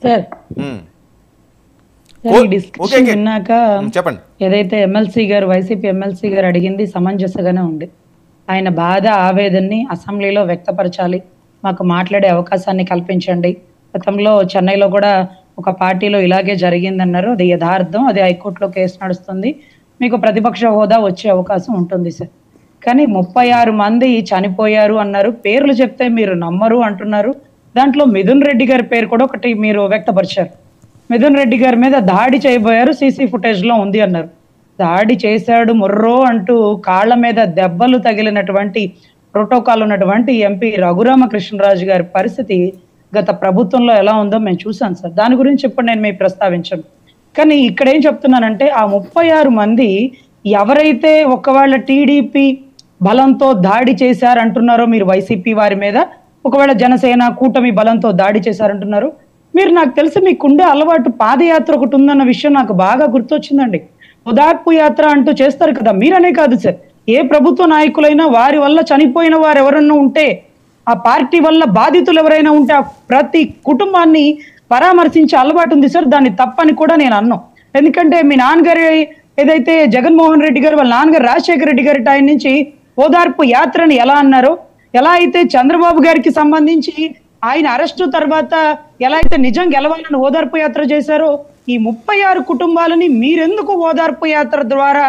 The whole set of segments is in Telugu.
సార్ ఈ డిస్కషన్ విన్నాక చెప్పండి. ఏదైతే ఎమ్మెల్సీ గారు వైసీపీ ఎమ్మెల్సీ గారు అడిగింది సమంజసగానే ఉంది. ఆయన బాధ ఆవేదనని అసెంబ్లీలో వ్యక్తపరచాలి, మాకు మాట్లాడే అవకాశాన్ని కల్పించండి. గతంలో చెన్నైలో కూడా ఒక పార్టీలో ఇలాగే జరిగిందన్నారు, అది యథార్థం, అది హైకోర్టులో కేసు నడుస్తుంది, మీకు ప్రతిపక్ష హోదా వచ్చే అవకాశం ఉంటుంది సార్. కానీ 36 మంది చనిపోయారు అన్నారు, పేర్లు చెప్తే మీరు నమ్మరు అంటున్నారు. దాంట్లో మిథున్ రెడ్డి గారి పేరు కూడా ఒకటి మీరు వ్యక్తపరిచారు. మిథున్ రెడ్డి గారి మీద దాడి చేయబోయారు, సీసీ ఫుటేజ్ లో ఉంది అన్నారు. దాడి చేశాడు మొర్రో అంటూ కాళ్ళ మీద దెబ్బలు తగిలినటువంటి ప్రోటోకాల్ ఉన్నటువంటి ఎంపీ రఘురామకృష్ణరాజు గారి పరిస్థితి గత ప్రభుత్వంలో ఎలా ఉందో మేము చూసాం సార్. దాని గురించి ఇప్పుడు నేను మీకు ప్రస్తావించను. కానీ ఇక్కడ ఏం చెప్తున్నానంటే ఆ 36 మంది ఎవరైతే ఒకవేళ టీడీపీ బలంతో దాడి చేశారంటున్నారో మీరు వైసీపీ వారి మీద, ఒకవేళ జనసేన కూటమి బలంతో దాడి చేశారంటున్నారు, మీరు నాకు తెలిసి మీకుండే అలవాటు పాదయాత్ర ఒకటి ఉందన్న విషయం నాకు బాగా గుర్తొచ్చిందండి. ఓదార్పు యాత్ర అంటూ చేస్తారు కదా, మీరనే కాదు సార్, ఏ ప్రభుత్వ నాయకులైనా వారి వల్ల చనిపోయిన వారు ఎవరన్నా ఉంటే, ఆ పార్టీ వల్ల బాధితులు ఎవరైనా ఉంటే ఆ ప్రతి కుటుంబాన్ని పరామర్శించే అలవాటు ఉంది సార్. దాన్ని తప్పని కూడా నేను అన్నాను. ఎందుకంటే మీ నాన్నగారి ఏదైతే జగన్మోహన్ రెడ్డి గారు వాళ్ళ నాన్నగారు రాజశేఖర రెడ్డి గారి టైం నుంచి ఓదార్పు యాత్రని ఎలా అన్నారో, ఎలా అయితే చంద్రబాబు గారికి సంబంధించి ఆయన అరెస్టు తర్వాత ఎలా అయితే నిజం గెలవాలని ఓదార్పు యాత్ర చేశారో, ఈ 36 కుటుంబాలని మీరెందుకు ఓదార్పు యాత్ర ద్వారా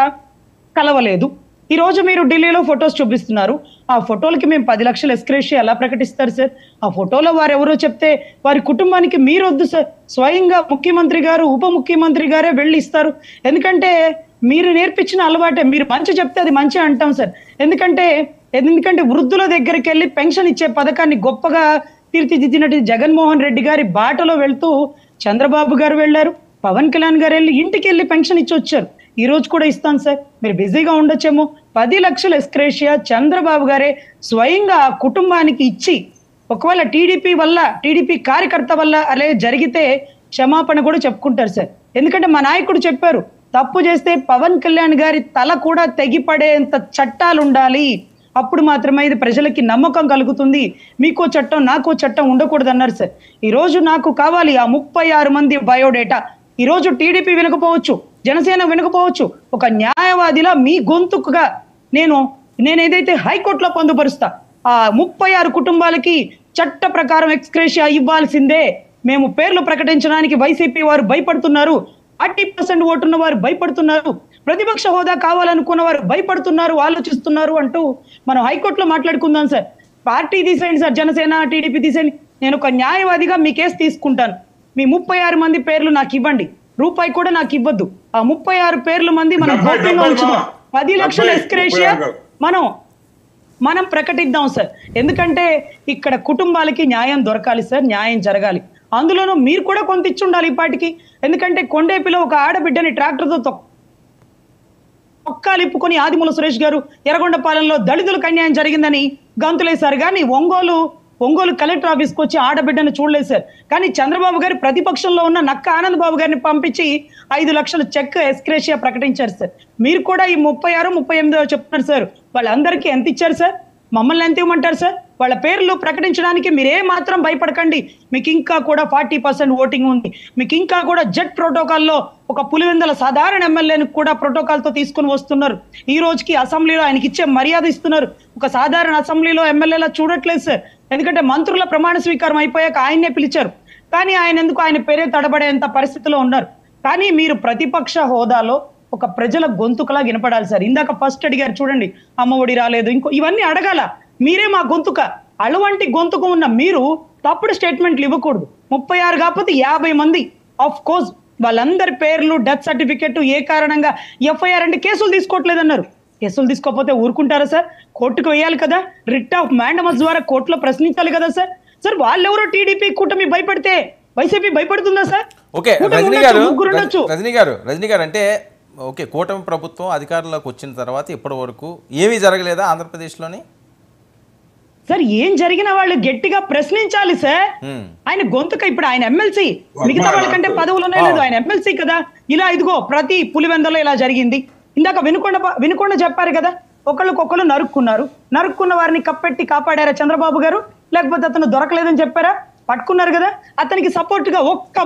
కలవలేదు? ఈ రోజు మీరు ఢిల్లీలో ఫొటోస్ చూపిస్తున్నారు, ఆ ఫోటోలకి మేము 10 లక్షల ఎస్క్రేషియా ఎలా ప్రకటిస్తారు సార్? ఆ ఫోటోలో వారు ఎవరో చెప్తే వారి కుటుంబానికి మీరు వద్దు సార్, స్వయంగా ముఖ్యమంత్రి గారు ఉప ముఖ్యమంత్రి గారే వెళ్ళి ఇస్తారు. ఎందుకంటే మీరు నేర్పించిన అలవాటే, మీరు మంచి చెప్తే అది మంచి అంటాం సార్. ఎందుకంటే వృద్ధుల దగ్గరికి వెళ్ళి పెన్షన్ ఇచ్చే పథకాన్ని గొప్పగా తీర్చిదిద్దినట్టు జగన్మోహన్ రెడ్డి గారి బాటలో వెళ్తూ చంద్రబాబు గారు వెళ్ళారు, పవన్ కళ్యాణ్ గారు వెళ్ళి ఇంటికి వెళ్ళి పెన్షన్ ఇచ్చి వచ్చారు. ఈ రోజు కూడా ఇస్తాను సార్, మీరు బిజీగా ఉండొచ్చేమో. 10 లక్షల ఎస్క్రేషియా చంద్రబాబు గారే స్వయంగా ఆ కుటుంబానికి ఇచ్చి, ఒకవేళ టీడీపీ కార్యకర్త వల్ల అలా జరిగితే క్షమాపణ కూడా చెప్పుకుంటారు సార్. ఎందుకంటే మా నాయకుడు చెప్పారు, తప్పు చేస్తే పవన్ కళ్యాణ్ గారి తల కూడా తెగిపడేంత చట్టాలు ఉండాలి, అప్పుడు మాత్రమే ఇది ప్రజలకి నమ్మకం కలుగుతుంది, మీకో చట్టం నాకో చట్టం ఉండకూడదు అన్నారు సార్. ఈ రోజు నాకు కావాలి ఆ 36 మంది బయోడేటా. ఈ రోజు టీడీపీ వినకపోవచ్చు, జనసేన వినకపోవచ్చు, ఒక న్యాయవాదిలా మీ గొంతుకుగా నేను ఏదైతే హైకోర్టులో పొందుపరుస్తా, ఆ 36 కుటుంబాలకి చట్ట ప్రకారం ఎక్స్గ్రేషియా ఇవ్వాల్సిందే. మేము పేర్లు ప్రకటించడానికి వైసీపీ వారు భయపడుతున్నారు, 40% ఓటున్న వారు భయపడుతున్నారు, ప్రతిపక్ష హోదా కావాలనుకున్న వారు భయపడుతున్నారు, ఆలోచిస్తున్నారు అంటూ మనం హైకోర్టులో మాట్లాడుకుందాం సార్. పార్టీ తీసేయండి సార్, జనసేన టీడీపీ తీసేయండి, నేను ఒక న్యాయవాదిగా మీ కేసు తీసుకుంటాను. మీ 36 మంది పేర్లు నాకు ఇవ్వండి, రూపాయి కూడా నాకు ఇవ్వద్దు. ఆ 36 పేర్ల మంది మనం గోప్యంగా ఉంచుదాం. 10 లక్షల ఎస్క్రేషియా మనం ప్రకటిద్దాం సార్. ఎందుకంటే ఇక్కడ కుటుంబాలకి న్యాయం దొరకాలి సార్, న్యాయం జరగాలి. అందులోనూ మీరు కూడా కొంత ఇచ్చి ఉండాలి ఈ పాటికి. ఎందుకంటే కొండేపిలో ఒక ఆడబిడ్డని ట్రాక్టర్తో తొక్కాలిప్పుకొని ఆదిమూల సురేష్ గారు ఎర్రగొండపాలెంలో దళితులకు అన్యాయం జరిగిందని గంతులేశారు, కానీ ఒంగోలు కలెక్టర్ ఆఫీస్కి వచ్చి ఆడబిడ్డను చూడలేదు సార్. కానీ చంద్రబాబు గారు ప్రతిపక్షంలో ఉన్న నక్క ఆనంద్ బాబు గారిని పంపించి 5 లక్షల చెక్ ఎస్క్రేషియా ప్రకటించారు సార్. మీరు కూడా ఈ 36, 38 చెప్తున్నారు సార్, వాళ్ళందరికీ ఎంత ఇచ్చారు సార్? మమ్మల్ని ఎంత ఇవ్వమంటారు సార్? వాళ్ళ పేర్లు ప్రకటించడానికి మీరే మాత్రం భయపడకండి. మీకు ఇంకా కూడా 40% ఓటింగ్ ఉంది. మీకు ఇంకా కూడా జెట్ ప్రోటోకాల్లో ఒక పులివెందుల సాధారణ ఎమ్మెల్యేని కూడా ప్రోటోకాల్తో తీసుకుని వస్తున్నారు. ఈ రోజుకి అసెంబ్లీలో ఆయనకి ఇచ్చే మర్యాద ఇస్తున్నారు. ఒక సాధారణ అసెంబ్లీలో ఎమ్మెల్యేలా చూడట్లేదు సార్. ఎందుకంటే మంత్రుల ప్రమాణ స్వీకారం అయిపోయాక ఆయన్నే పిలిచారు, కానీ ఆయన పేరే తడబడేంత పరిస్థితిలో ఉన్నారు. కానీ మీరు ప్రతిపక్ష హోదాలో ఒక ప్రజల గొంతుకలా వినపడాలి సార్. ఇందాక ఫస్ట్ అడిగారు చూడండి, అమ్మఒడి రాలేదు, ఇవన్నీ అడగాల. మీరే మా గొంతుక, అటువంటి గొంతుకు ఉన్న మీరు తప్పుడు స్టేట్మెంట్లు ఇవ్వకూడదు. 36 కాకపోతే 50 మంది, ఆఫ్ కోర్స్ వాళ్ళందరి పేర్లు, డెత్ సర్టిఫికెట్, ఏ కారణంగా ఎఫ్ఐఆర్ అంటే కేసులు తీసుకోవట్లేదన్నారు. కేసులు తీసుకోకపోతే ఊరుకుంటారా సార్? కోర్టుకు వేయాలి కదా, రిట్ ఆఫ్ మ్యాండమస్ ద్వారా కోర్టులో ప్రశ్నించాలి కదా సార్. సార్ వాళ్ళెవరో టీడీపీ కూటమి భయపడితే వైసీపీ భయపడుతుందా సార్? ఓకే రజనీ గారు అంటే ఓకే, కూటమి ప్రభుత్వం అధికారంలోకి వచ్చిన తర్వాత ఇప్పటి వరకు ఏమీ జరగలేదా ఆంధ్రప్రదేశ్లోని? సార్ ఏం జరిగినా వాళ్ళు గట్టిగా ప్రశ్నించాలి సార్. ఆయన గొంతుక, ఇప్పుడు ఆయన ఎమ్మెల్సీ, మిగతా వాళ్ళకంటే పదవులు ఉన్నాయి లేదు, ఆయన ఎమ్మెల్సీ కదా. ఇలా ఇదిగో ప్రతి పులివెందులో ఇలా జరిగింది. ఇందాక వినుకొండ చెప్పారు కదా, ఒకళ్ళకొకళ్ళు నరుక్కున్న వారిని కప్పెట్టి కాపాడారా చంద్రబాబు గారు? లేకపోతే అతను దొరకలేదని చెప్పారా? పట్టుకున్నారు కదా, అతనికి సపోర్ట్ గా ఒక్క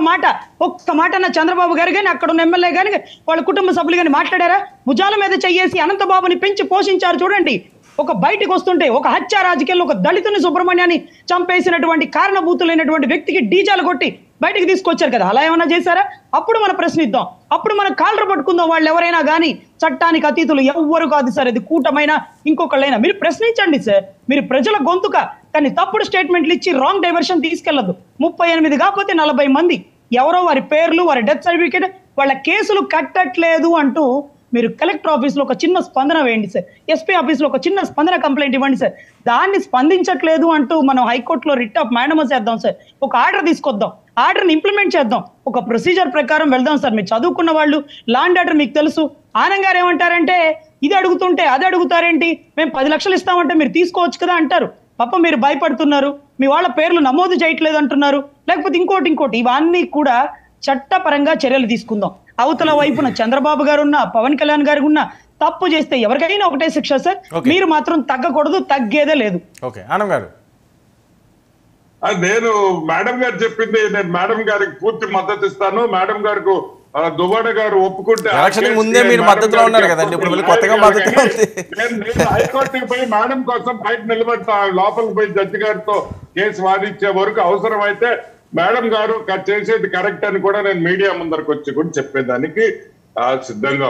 మాట నా చంద్రబాబు గారు కానీ అక్కడ ఉన్న ఎమ్మెల్యే కానీ వాళ్ళ కుటుంబ సభ్యులు కానీ మాట్లాడారా? భుజాల మీద చెయ్యేసి అనంతబాబుని పెంచి పోషించారు చూడండి. ఒక బయటికి వస్తుంటే ఒక హత్య రాజకీయాల్లో ఒక దళితుని సుబ్రహ్మణ్యాన్ని చంపేసినటువంటి కారణభూతులైనటువంటి వ్యక్తికి డీజాలు కొట్టి బయటికి తీసుకొచ్చారు కదా, అలా ఏమైనా చేశారా? అప్పుడు మనం ప్రశ్నిద్దాం, అప్పుడు మనం కాలర్ పట్టుకుందాం. వాళ్ళు ఎవరైనా కానీ చట్టానికి అతీతులు ఎవ్వరు కాదు సార్, ఇది కూటమైనా ఇంకొకళ్ళైనా. మీరు ప్రశ్నించండి సార్, మీరు ప్రజల గొంతుక. కానీ తప్పుడు స్టేట్మెంట్లు ఇచ్చి రాంగ్ డైవర్షన్ తీసుకెళ్లదు. 38 కాకపోతే 40 మంది ఎవరో వారి పేర్లు, వారి డెత్ సర్టిఫికేట్, వాళ్ళ కేసులు కట్టట్లేదు అంటూ మీరు కలెక్టర్ ఆఫీస్ లో ఒక చిన్న స్పందన వేయండి సార్, ఎస్పీ ఆఫీస్ లో ఒక చిన్న స్పందన కంప్లైంట్ ఇవ్వండి సార్. దాన్ని స్పందించట్లేదు అంటూ మనం హైకోర్టులో రిట్ ఆఫ్ మాండమస్ చేద్దాం సార్, ఒక ఆర్డర్ తీసుకొద్దాం, ఆర్డర్ని ఇంప్లిమెంట్ చేద్దాం, ఒక ప్రొసీజర్ ప్రకారం వెళ్దాం సార్. మీరు చదువుకున్న వాళ్ళు, లాండ్ ఆర్డర్ మీకు తెలుసు. ఆనంద్ గారు ఏమంటారంటే ఇది అడుగుతుంటే అది అడుగుతారేంటి, మేము 10 లక్షలు ఇస్తామంటే మీరు తీసుకోవచ్చు కదా అంటారు. పాప మీరు భయపడుతున్నారు, మీ వాళ్ళ పేర్లు నమోదు చేయట్లేదు అంటున్నారు, లేకపోతే ఇంకోటి. ఇవన్నీ కూడా చట్టపరంగా చర్యలు తీసుకుందాం. అవతల వైపున చంద్రబాబు గారు ఉన్నా, పవన్ కళ్యాణ్ గారు ఉన్నా తప్పు చేస్తే ఎవరికైనా ఒకటే శిక్ష సార్. మీరు మాత్రం తగ్గకూడదు, తగ్గేదే లేదు. ఓకే ఆనంద్ గారు. నేను మేడం గారు చెప్పింది, నేను మేడం గారికి పూర్తి మద్దతు ఇస్తాను. మేడం గారికి దువ్వాడ గారు ఒప్పుకుంటే ముందే మీరు మద్దతులో ఉన్నారు కదండి, ఇప్పుడు కొత్తగా మద్దతు. నేను హైకోర్టుకి పోయి మేడం కోసం బయట నిలబెడతా, లోపలికి పోయి జడ్జి గారితో కేసు వాదించే వరకు అవసరమైతే మేడం గారు చేసేది కరెక్ట్ అని కూడా నేను మీడియా ముందరకు వచ్చి కూడా చెప్పేదానికి సిద్ధంగా